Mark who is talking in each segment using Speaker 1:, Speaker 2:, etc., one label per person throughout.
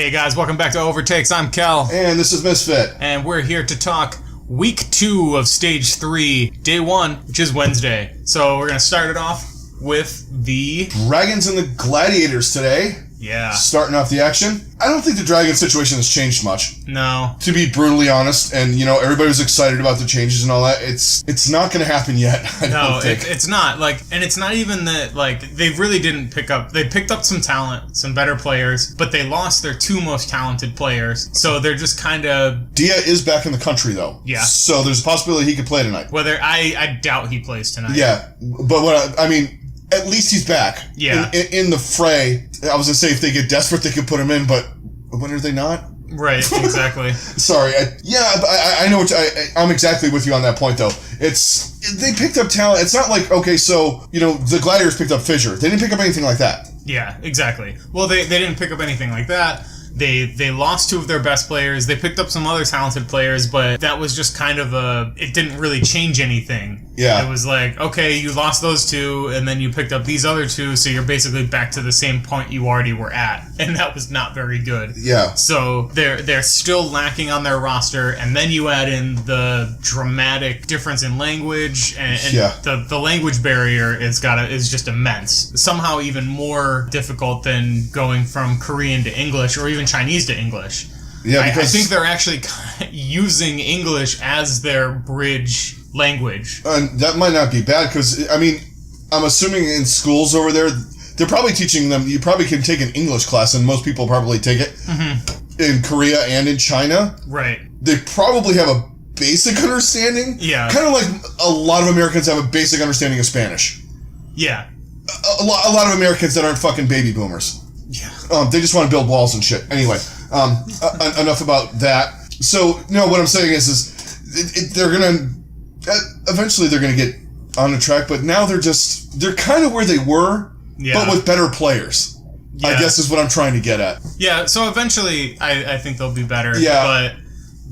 Speaker 1: Hey guys, welcome back to Overtakes. I'm Kel.
Speaker 2: And this is Misfit.
Speaker 1: And we're here to talk week 2 of stage 3, day 1, which is Wednesday. So we're going to start it off with the
Speaker 2: Dragons and the Gladiators today.
Speaker 1: Yeah.
Speaker 2: Starting off the action. I don't think the Dragon situation has changed much.
Speaker 1: No.
Speaker 2: To be brutally honest, and everybody was excited about the changes and all that. It's not going to happen yet. I don't think.
Speaker 1: It's not. And it's not even that, they really didn't pick up. They picked up some talent, some better players, but they lost their 2 most talented players. So they're just kind of...
Speaker 2: Dia is back in the country, though.
Speaker 1: Yeah.
Speaker 2: So there's a possibility he could play tonight.
Speaker 1: I doubt he plays tonight.
Speaker 2: Yeah. But at least he's back.
Speaker 1: Yeah.
Speaker 2: In the fray. I was going to say if they get desperate, they could put him in, but when are they not?
Speaker 1: Right, exactly.
Speaker 2: Sorry. I know I'm exactly with you on that point, though. They picked up talent. It's not like, okay, so, the Gladiators picked up Fissure. They didn't pick up anything like that.
Speaker 1: Yeah, exactly. Well, they didn't pick up anything like that. They lost 2 of their best players. They picked up some other talented players, but that was just kind of it didn't really change anything.
Speaker 2: Yeah.
Speaker 1: It was like, okay, you lost those 2, and then you picked up these other 2, so you're basically back to the same point you already were at. And that was not very good.
Speaker 2: Yeah.
Speaker 1: So they're still lacking on their roster, and then you add in the dramatic difference in language, and the language barrier is just immense. Somehow even more difficult than going from Korean to English, or even Chinese to English.
Speaker 2: Yeah, because
Speaker 1: I think they're actually using English as their bridge language.
Speaker 2: That might not be bad, because, I'm assuming in schools over there, they're probably teaching them, you probably can take an English class, and most people probably take it in Korea and in China.
Speaker 1: Right.
Speaker 2: They probably have a basic understanding.
Speaker 1: Yeah.
Speaker 2: Kind of like a lot of Americans have a basic understanding of Spanish.
Speaker 1: Yeah.
Speaker 2: A lot of Americans that aren't fucking baby boomers.
Speaker 1: Yeah.
Speaker 2: They just want to build walls and shit. Anyway, enough about that. So, no, what I'm saying is they're gonna eventually they're gonna get on the track, but now they're kind of where they were, but with better players. Yeah. I guess is what I'm trying to get at.
Speaker 1: Yeah. So eventually, I think they'll be better.
Speaker 2: Yeah.
Speaker 1: But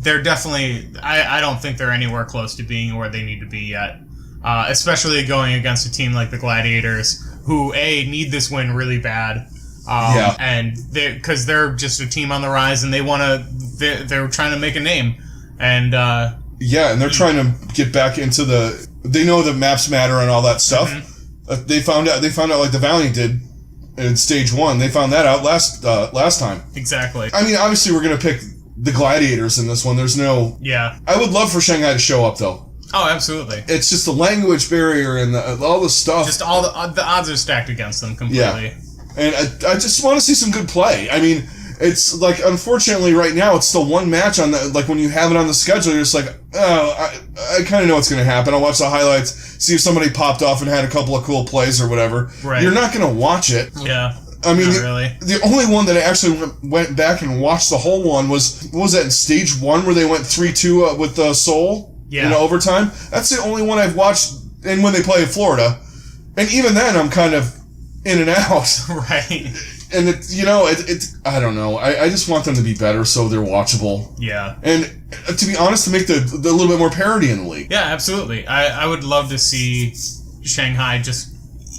Speaker 1: they're definitely. I don't think they're anywhere close to being where they need to be yet. Especially going against a team like the Gladiators, who need this win really bad. And because they're just a team on the rise, and they're trying to make a name, and
Speaker 2: and they're trying to get back into they know that maps matter and all that stuff. Mm-hmm. They found out like the Valiant did in stage 1. They found that out last time.
Speaker 1: Exactly.
Speaker 2: Obviously we're gonna pick the Gladiators in this one. There's no.
Speaker 1: Yeah.
Speaker 2: I would love for Shanghai to show up though.
Speaker 1: Oh, absolutely.
Speaker 2: It's just the language barrier and all the stuff.
Speaker 1: Just all the odds are stacked against them completely. Yeah.
Speaker 2: And I just want to see some good play. It's like, unfortunately right now, it's still one match on when you have it on the schedule, you're just like, oh, I kind of know what's going to happen. I'll watch the highlights, see if somebody popped off and had a couple of cool plays or whatever. Right. You're not going to watch it.
Speaker 1: Yeah.
Speaker 2: Not
Speaker 1: really.
Speaker 2: The only one that I actually went back and watched the whole one was, what was that, in stage 1 where they went 3-2 with Seoul?
Speaker 1: Yeah.
Speaker 2: In overtime? That's the only one I've watched, and when they play in Florida. And even then, I'm kind of in and out.
Speaker 1: Right.
Speaker 2: And I don't know. I just want them to be better so they're watchable.
Speaker 1: Yeah.
Speaker 2: And to be honest, to make the little bit more parity in the league.
Speaker 1: Yeah, absolutely. I would love to see Shanghai just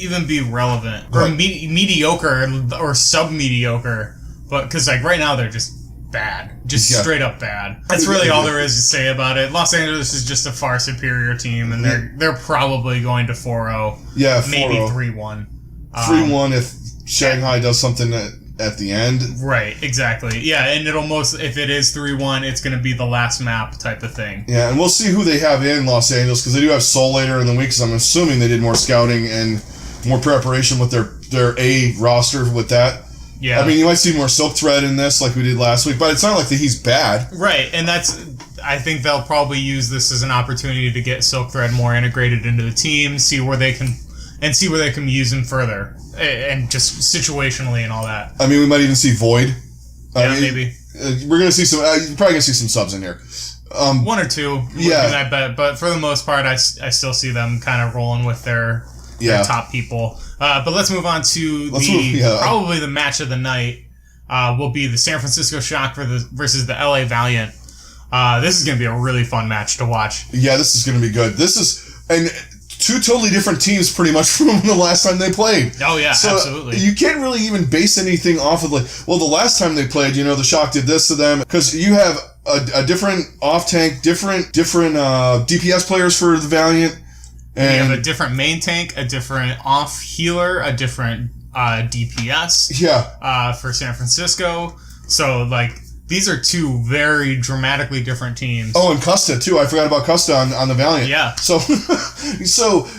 Speaker 1: even be relevant. Or mediocre or sub-mediocre. But, because right now they're just bad. Just straight up bad. That's really all there is to say about it. Los Angeles is just a far superior team, and they're probably going to 4-0.
Speaker 2: Yeah, 4-0.
Speaker 1: Maybe 3-1.
Speaker 2: 3-1 if Shanghai does something at the end.
Speaker 1: Right, exactly. Yeah, and if it is 3-1, it's going to be the last map type of thing.
Speaker 2: Yeah, and we'll see who they have in Los Angeles, because they do have Seoul later in the week, because I'm assuming they did more scouting and more preparation with their A roster with that.
Speaker 1: Yeah.
Speaker 2: You might see more Silk Thread in this like we did last week, but it's not like that he's bad.
Speaker 1: Right, and I think they'll probably use this as an opportunity to get Silk Thread more integrated into the team, see where they can use him further, and just situationally and all that.
Speaker 2: We might even see Void.
Speaker 1: Maybe.
Speaker 2: We're gonna see some. You're probably gonna see some subs in here.
Speaker 1: 1 or 2. Yeah. I bet, but for the most part, I still see them kind of rolling with their top people. But let's move on to probably the match of the night. Will be the San Francisco Shock versus the LA Valiant. This is going to be a really fun match to watch.
Speaker 2: Yeah, this is going to be good. And two totally different teams pretty much from the last time they played.
Speaker 1: Oh, yeah,
Speaker 2: so
Speaker 1: absolutely.
Speaker 2: You can't really even base anything off of, like, well, the last time they played, the Shock did this to them. Because you have a different off-tank, different DPS players for the Valiant. And
Speaker 1: you have a different main tank, a different off healer, a different DPS.
Speaker 2: Yeah.
Speaker 1: For San Francisco. So, like, these are two very dramatically different teams.
Speaker 2: Oh, and Custa, too. I forgot about Custa on the Valiant.
Speaker 1: Yeah.
Speaker 2: So,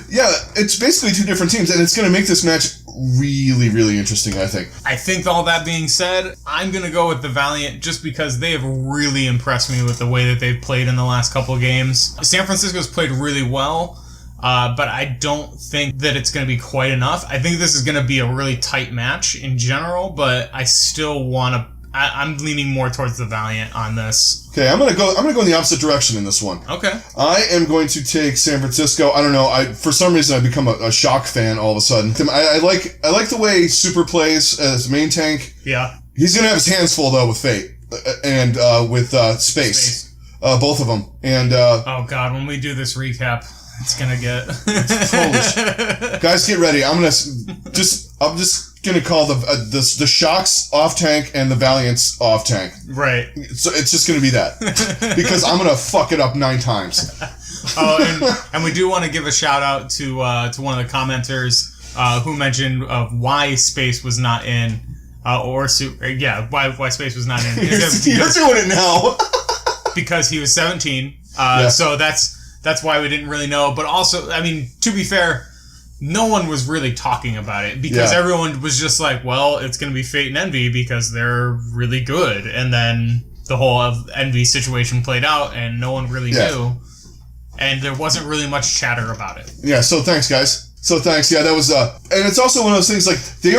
Speaker 2: yeah, it's basically two different teams, and it's going to make this match really, really interesting, I think.
Speaker 1: I think all that being said, I'm going to go with the Valiant just because they have really impressed me with the way that they've played in the last couple of games. San Francisco's played really well, but I don't think that it's going to be quite enough. I think this is going to be a really tight match in general, but I still want to... I'm leaning more towards the Valiant on this.
Speaker 2: Okay, I'm gonna go in the opposite direction in this one.
Speaker 1: Okay.
Speaker 2: I am going to take San Francisco. I don't know. For some reason I've become a Shock fan all of a sudden. I like the way Super plays as main tank.
Speaker 1: Yeah.
Speaker 2: He's gonna have his hands full though with Fate and with Space. Both of them. And
Speaker 1: oh god, when we do this recap, it's gonna get
Speaker 2: guys, get ready. I'm just gonna call the Shock's off tank and the Valiant's off tank.
Speaker 1: Right.
Speaker 2: So it's just gonna be that because I'm gonna fuck it up 9 times.
Speaker 1: Oh, and we do want to give a shout out to one of the commenters who mentioned why Space was not in why Space was not in.
Speaker 2: You're doing it now.
Speaker 1: Because he was 17.
Speaker 2: Yeah.
Speaker 1: So that's why we didn't really know. But also, I mean, to be fair, no one was really talking about it because everyone was just like, well, it's going to be Fate and Envy because they're really good. And then the whole Envy situation played out and no one really knew. And there wasn't really much chatter about it.
Speaker 2: Yeah, so thanks, guys. Yeah, that was, and it's also one of those things, like, they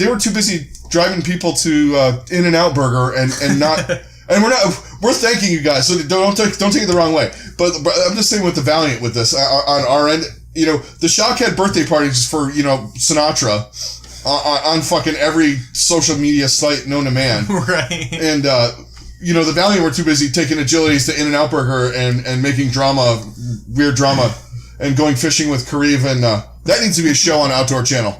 Speaker 2: were too busy driving people to In-N-Out Burger and not, and we're thanking you guys, so don't take it the wrong way. But I'm just saying with the Valiant with this, on our end, the Shock had birthday parties for, Sinatra on fucking every social media site known to man.
Speaker 1: Right.
Speaker 2: And, the Valiant were too busy taking agilities to In-N-Out Burger and making weird drama, and going fishing with Kareev, and that needs to be a show on Outdoor Channel.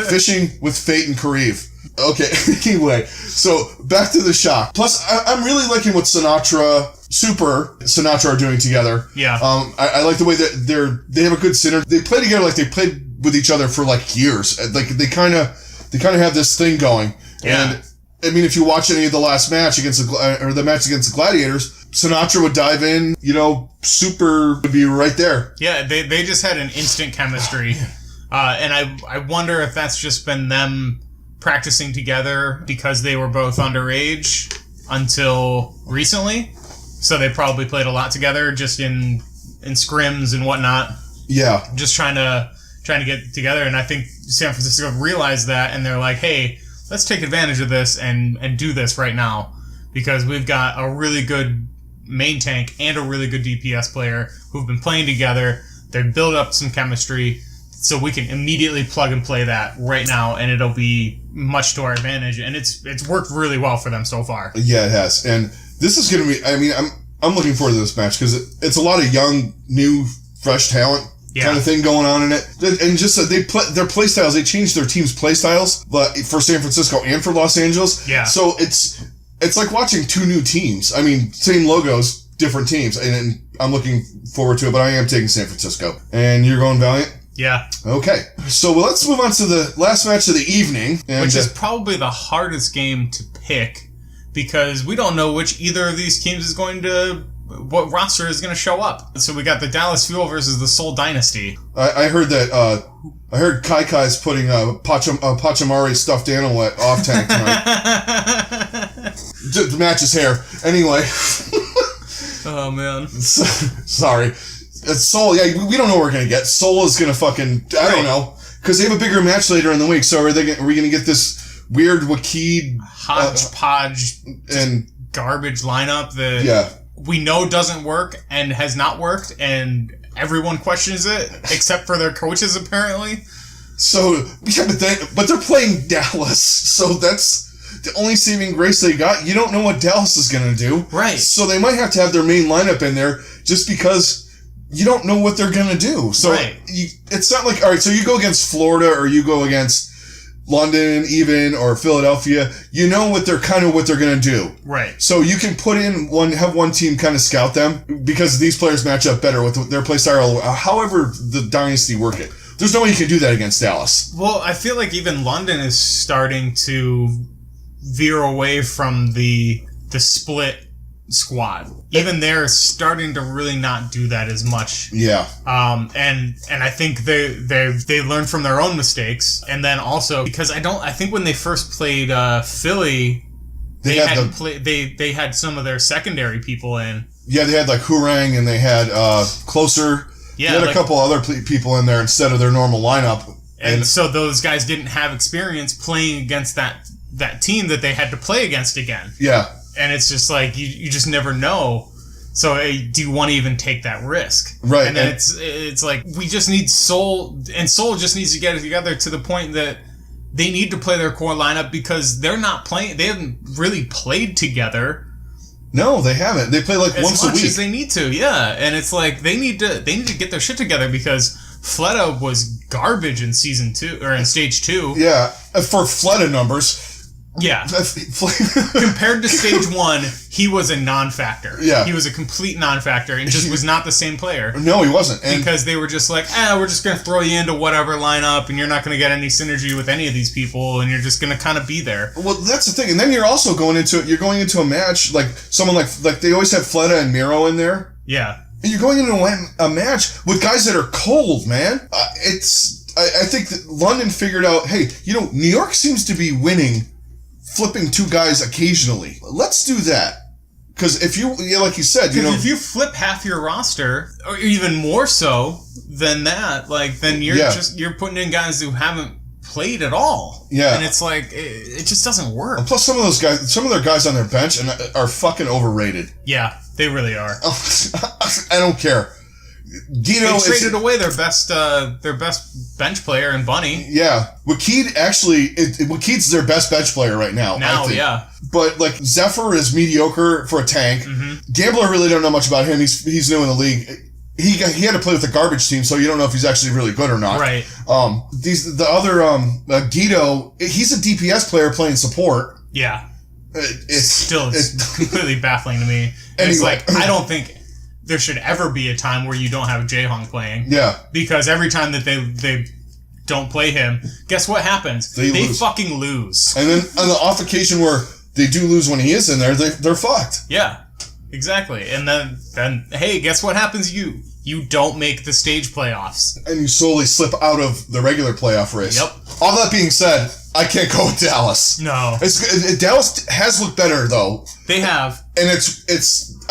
Speaker 2: Fishing with Fate and Kareev. Okay, anyway, so back to the Shock. Plus, I'm really liking what Sinatra are doing together.
Speaker 1: Yeah.
Speaker 2: I like the way that they have a good synergy. They play together like they played with each other for like years. Like they kind of have this thing going.
Speaker 1: Yeah.
Speaker 2: And I mean, if you watch any of the last match the match against the Gladiators, Sinatra would dive in, Super would be right there.
Speaker 1: Yeah, they just had an instant chemistry. And I wonder if that's just been them practicing together because they were both underage until recently. So they probably played a lot together just in scrims and whatnot.
Speaker 2: Yeah.
Speaker 1: Just trying to get together. And I think San Francisco realized that and they're like, hey, let's take advantage of this and do this right now. Because we've got a really good main tank and a really good DPS player who've been playing together. They build up some chemistry, so we can immediately plug and play that right now, and it'll be much to our advantage. And it's worked really well for them so far.
Speaker 2: Yeah, it has. And this is going to be. I mean, I'm looking forward to this match because it's a lot of young, new, fresh talent. Kind of thing going on in it, and just their play styles. They changed their team's play styles, but for San Francisco and for Los Angeles.
Speaker 1: Yeah.
Speaker 2: So it's like watching two new teams. I mean, same logos, different teams, and I'm looking forward to it. But I am taking San Francisco, and you're going Valiant.
Speaker 1: Yeah.
Speaker 2: Okay. So let's move on to the last match of the evening,
Speaker 1: which is probably the hardest game to pick because we don't know which either of these teams is going to. What roster is going to show up? So we got the Dallas Fuel versus the Seoul Dynasty.
Speaker 2: I heard that. I heard Kai Kai's putting Pachamari stuffed animal at off tank tonight. To match his hair. Anyway.
Speaker 1: Oh man.
Speaker 2: Sorry. It's Seoul. Yeah, we don't know what we're going to get. Seoul is going to fucking. I don't know, because they have a bigger match later in the week. So are we going to get this weird Wakid
Speaker 1: hodgepodge and garbage lineup that we know doesn't work and has not worked, and everyone questions it except for their coaches apparently.
Speaker 2: So, but they're playing Dallas, so that's the only saving grace they got. You don't know what Dallas is going to do,
Speaker 1: right?
Speaker 2: So they might have to have their main lineup in there just because you don't know what they're going to do. So it's not like, all right, so you go against Florida or you go against London even or Philadelphia, you know what they're going to do.
Speaker 1: Right.
Speaker 2: So you can have one team kind of scout them because these players match up better with their play style, however the Dynasty work it. There's no way you can do that against Dallas.
Speaker 1: Well, I feel like even London is starting to veer away from the split squad. Even they're starting to really not do that as much.
Speaker 2: Yeah.
Speaker 1: And I think they learned from their own mistakes, and then also because I think when they first played Philly, they had some of their secondary people in.
Speaker 2: Yeah, they had like Hurang and they had Closer.
Speaker 1: Yeah,
Speaker 2: they had a couple other people in there instead of their normal lineup.
Speaker 1: And so those guys didn't have experience playing against that team that they had to play against again.
Speaker 2: Yeah.
Speaker 1: And it's just like, you just never know. So do you want to even take that risk?
Speaker 2: Right.
Speaker 1: And then it's like, we just need Seoul, and Seoul just needs to get it together to the point that they need to play their core lineup because they haven't really played together.
Speaker 2: No, they haven't. They play like once a week.
Speaker 1: As much as they need to, yeah. And it's like, they need to get their shit together because Fleta was garbage in season 2, or in stage 2.
Speaker 2: Yeah, for Fleta numbers.
Speaker 1: Yeah. Compared to stage 1, he was a non-factor.
Speaker 2: Yeah.
Speaker 1: He was a complete non-factor and just was not the same player.
Speaker 2: No, he wasn't.
Speaker 1: Because they were just like, we're just going to throw you into whatever lineup and you're not going to get any synergy with any of these people and you're just going to kind of be there.
Speaker 2: Well, that's the thing. And then you're also going into a match, like someone like they always have Fleta and Miro in there.
Speaker 1: Yeah.
Speaker 2: And you're going into a match with guys that are cold, man. I think that London figured out, hey, New York seems to be winning flipping 2 guys occasionally. Let's do that. Because if like you said,
Speaker 1: if you flip half your roster, or even more so than that, then you're putting in guys who haven't played at all.
Speaker 2: Yeah.
Speaker 1: And it's like, it just doesn't work.
Speaker 2: And plus some of their guys on their bench are fucking overrated.
Speaker 1: Yeah, they really are.
Speaker 2: I don't care. Guido
Speaker 1: they traded away their best bench player in Bunny.
Speaker 2: Yeah. Wakeed's their best bench player right now.
Speaker 1: Now,
Speaker 2: I think.
Speaker 1: Yeah.
Speaker 2: But Zephyr is mediocre for a tank. Mm-hmm. Gambler, really don't know much about him. He's new in the league. He had to play with the garbage team, so you don't know if he's actually really good or not.
Speaker 1: Right.
Speaker 2: Guido, he's a DPS player playing support.
Speaker 1: Yeah. It's completely baffling to me. Anyway. It's like, I don't think there should ever be a time where you don't have Jaehong playing.
Speaker 2: Yeah.
Speaker 1: Because every time that they don't play him, guess what happens? They fucking lose.
Speaker 2: And then on the off occasion where they do lose when he is in there, they're fucked.
Speaker 1: Yeah. Exactly. And then hey, guess what happens? You don't make the stage playoffs. And
Speaker 2: you slowly slip out of the regular playoff race.
Speaker 1: Yep.
Speaker 2: All that being said, I can't go with Dallas.
Speaker 1: No.
Speaker 2: Dallas has looked better though.
Speaker 1: They have.
Speaker 2: And I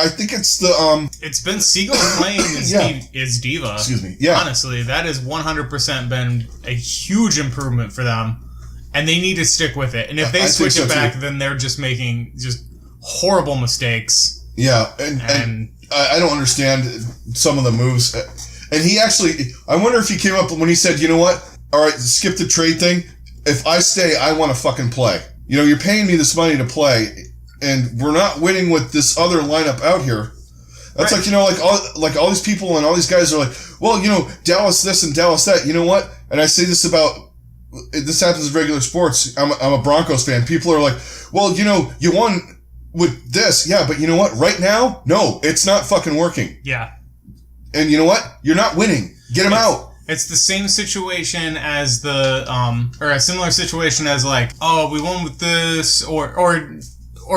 Speaker 2: think it's the
Speaker 1: it's been Siegel playing as Diva.
Speaker 2: Excuse me. Yeah.
Speaker 1: Honestly, that has 100% been a huge improvement for them. And they need to stick with it. And if they switch it back, then they're just making horrible mistakes.
Speaker 2: Yeah, and I don't understand some of the moves. And he actually, I wonder if he came up when he said, you know what? All right, skip the trade thing. If I stay, I want to fucking play. You're paying me this money to play, and we're not winning with this other lineup out here. That's right. All these people and all these guys are like, well, Dallas this and Dallas that. You know what? And I say this happens in regular sports. I'm a Broncos fan. People are like, well, you won with this, yeah, but you know what? Right now, no, it's not fucking working.
Speaker 1: Yeah.
Speaker 2: And you know what? You're not winning. Get him out.
Speaker 1: It's the same situation as or a similar situation as we won with this, or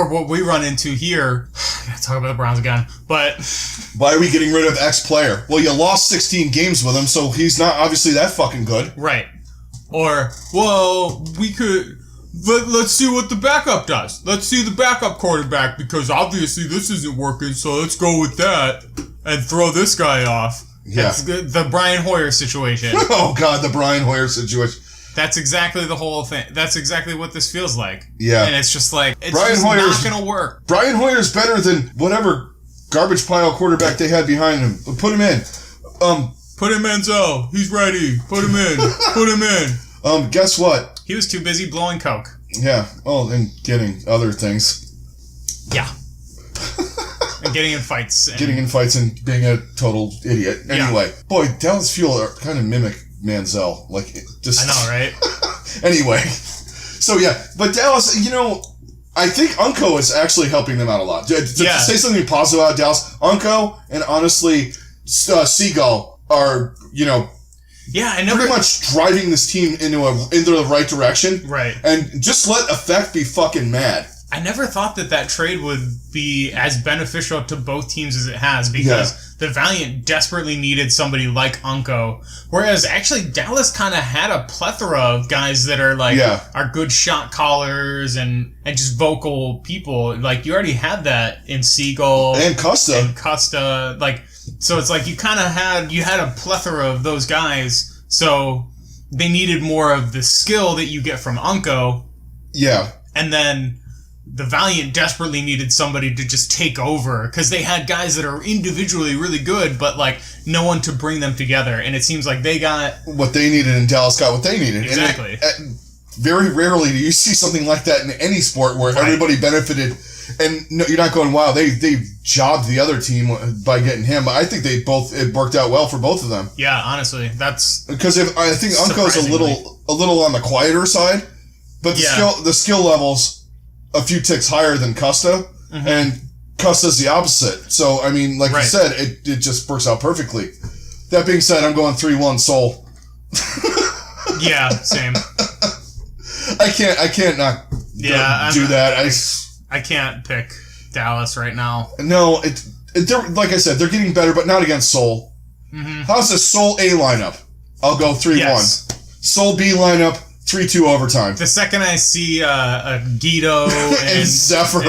Speaker 1: what we run into here. I gotta talk about the Browns again, but
Speaker 2: why are we getting rid of X player? Well, you lost 16 games with him, so he's not obviously that fucking good.
Speaker 1: Right. Or, well, we could. Let's see what the backup does. Let's see the backup quarterback, because obviously this isn't working, so let's go with that and throw this guy off.
Speaker 2: Yeah.
Speaker 1: It's the Brian Hoyer situation.
Speaker 2: Oh, God, the Brian Hoyer situation.
Speaker 1: That's exactly the whole thing. That's exactly what this feels like.
Speaker 2: Yeah.
Speaker 1: And it's just like, it's just not going to work.
Speaker 2: Brian Hoyer's better than whatever garbage pile quarterback they had behind him. Put him in.
Speaker 1: Put him in, Zoe. He's ready. Put him in. Put him in.
Speaker 2: Guess what?
Speaker 1: He was too busy blowing coke.
Speaker 2: Yeah. Oh, and getting other things.
Speaker 1: Yeah. And getting in fights.
Speaker 2: And being a total idiot. Anyway, boy, Dallas Fuel are kind of mimic Manziel. Like,
Speaker 1: I know, right?
Speaker 2: Anyway. So, yeah. But Dallas, I think Unco is actually helping them out a lot. To say something positive about Dallas, Unco and honestly Seagull are, pretty much driving this team into the right direction.
Speaker 1: Right.
Speaker 2: And just let Effect be fucking mad.
Speaker 1: I never thought that trade would be as beneficial to both teams as it has because the Valiant desperately needed somebody like Unco, whereas actually Dallas kind of had a plethora of guys that are are good shot callers and just vocal people. Like you already had that in Seagull
Speaker 2: and Costa.
Speaker 1: So it's like you had a plethora of those guys. So they needed more of the skill that you get from Unco.
Speaker 2: Yeah,
Speaker 1: and then the Valiant desperately needed somebody to just take over because they had guys that are individually really good, but no one to bring them together. And it seems like they got
Speaker 2: what they needed, and Dallas got what they needed.
Speaker 1: Exactly.
Speaker 2: And very rarely do you see something like that in any sport where everybody benefited. And no, you're not going, wow, they jobbed the other team by getting him. But I think it worked out well for both of them.
Speaker 1: Yeah, honestly, that's
Speaker 2: because I think Unco's a little on the quieter side, but the skill levels a few ticks higher than Costa, and Costa's the opposite. So, I mean, like you said, it just works out perfectly. That being said, I'm going 3-1 Soul.
Speaker 1: Yeah, same.
Speaker 2: I can't not do that.
Speaker 1: I can't pick Dallas right now.
Speaker 2: No, they're like I said, they're getting better, but not against Soul. How's the Soul A lineup? I'll go 3-1.
Speaker 1: Yes.
Speaker 2: Soul B lineup, 3-2 overtime.
Speaker 1: The second I see a Guido
Speaker 2: and Zephyr,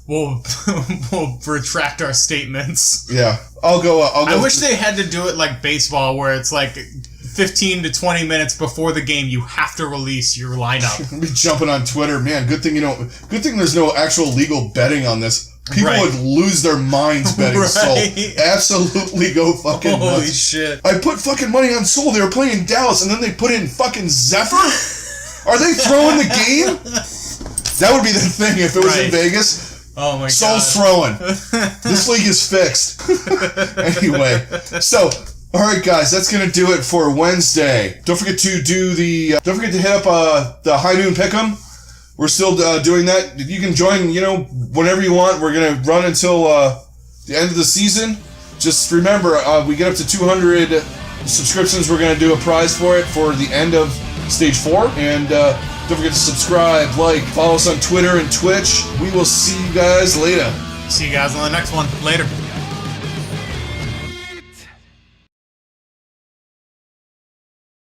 Speaker 1: we'll retract our statements.
Speaker 2: Yeah, I'll go.
Speaker 1: I wish they had to do it like baseball, where it's like 15 to 20 minutes before the game, you have to release your lineup.
Speaker 2: Be jumping on Twitter, man. Good thing there's no actual legal betting on this. People would lose their minds betting Soul. Absolutely go fucking nuts.
Speaker 1: Holy shit.
Speaker 2: I put fucking money on Soul. They were playing Dallas, and then they put in fucking Zephyr? Are they throwing the game? That would be the thing if it was in Vegas.
Speaker 1: Oh my god.
Speaker 2: Soul's throwing. This league is fixed. Anyway, so, alright guys, that's gonna do it for Wednesday. Don't forget to hit up the High Noon Pick'em. We're still doing that. You can join, whenever you want. We're going to run until the end of the season. Just remember, we get up to 200 subscriptions. We're going to do a prize for it for the end of Stage 4. And don't forget to subscribe, follow us on Twitter and Twitch. We will see you guys later.
Speaker 1: See you guys on the next one. Later.